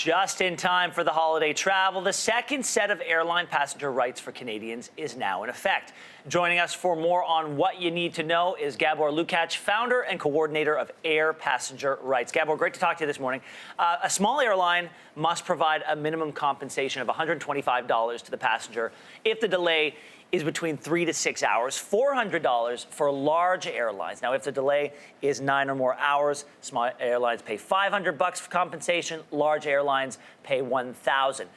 Just in time for the holiday travel, the second set of airline passenger rights for Canadians is now in effect. Joining us for more on what you need to know is Gabor Lukács, founder and coordinator of Air Passenger Rights. Gabor, great to talk to you this morning. A small airline must provide a minimum compensation of $125 to the passenger if the delay is between 3 to 6 hours, $400 for large airlines. Now, if the delay is 9 or more hours, small airlines pay $500 for compensation, large airlines pay $1,000.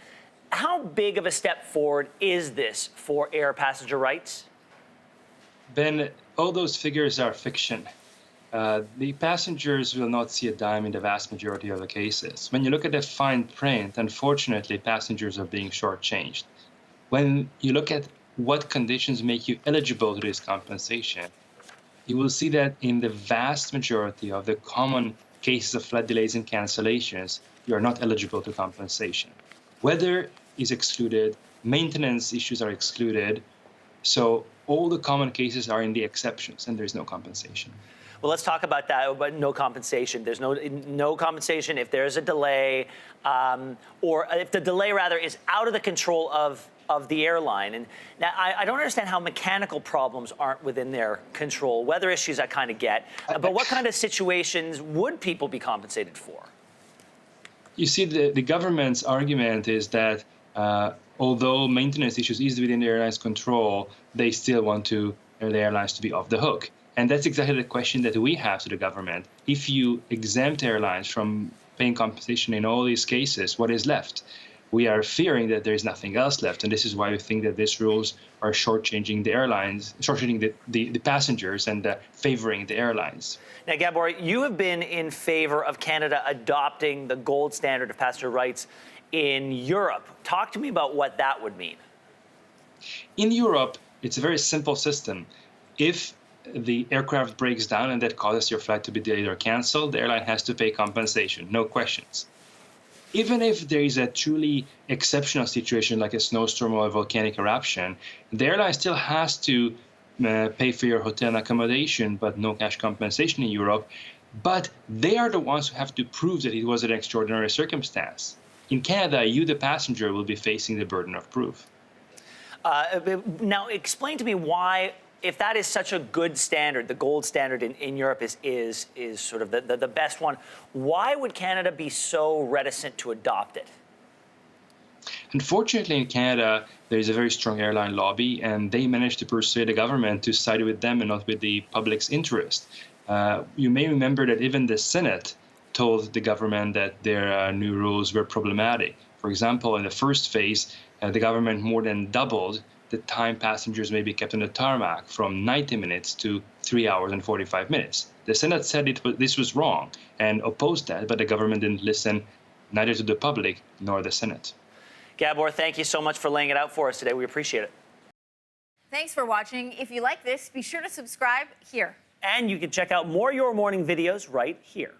How big of a step forward is this for air passenger rights? Ben, all those figures are fiction. The passengers will not see a dime in the vast majority of the cases. When you look at the fine print, unfortunately, passengers are being shortchanged. When you look at what conditions make you eligible to this compensation, you will see that in the vast majority of the common cases of flight delays and cancellations, you are not eligible to compensation. Weather is excluded, maintenance issues are excluded, so all the common cases are in the exceptions, and there's no compensation. Well, let's talk about that, but no compensation. There's no compensation if there's a delay, or if the delay, rather, is out of the control of the airline. And now I don't understand how mechanical problems aren't within their control. Weather issues I kind of get, but what kind of situations would people be compensated for? You see, the government's argument is that although maintenance issues is within the airline's control, they still want the airlines to be off the hook. And that's exactly the question that we have to the government. If you exempt airlines from paying compensation in all these cases, what is left? We are fearing that there is nothing else left, and this is why we think that these rules are shortchanging the airlines, shortchanging the passengers and favoring the airlines. Now, Gabor, you have been in favor of Canada adopting the gold standard of passenger rights in Europe. Talk to me about what that would mean. In Europe, it's a very simple system. If the aircraft breaks down and that causes your flight to be delayed or canceled, the airline has to pay compensation, no questions. Even if there is a truly exceptional situation like a snowstorm or a volcanic eruption, the airline still has to pay for your hotel and accommodation, but no cash compensation in Europe. But they are the ones who have to prove that it was an extraordinary circumstance. In Canada, you, the passenger, will be facing the burden of proof. Now, explain to me why, if that is such a good standard, the gold standard in Europe is sort of the best one, why would Canada be so reticent to adopt it? Unfortunately, in Canada, there is a very strong airline lobby, and they managed to persuade the government to side with them and not with the public's interest. You may remember that even the Senate told the government that their new rules were problematic. For example, in the first phase, the government more than doubled the time passengers may be kept on the tarmac from 90 minutes to 3 hours and 45 minutes. The Senate said this was wrong and opposed that, but the government didn't listen neither to the public nor the Senate. Gabor, thank you so much for laying it out for us today. We appreciate it. Thanks for watching. If you like this, be sure to subscribe here. And you can check out more Your Morning videos right here.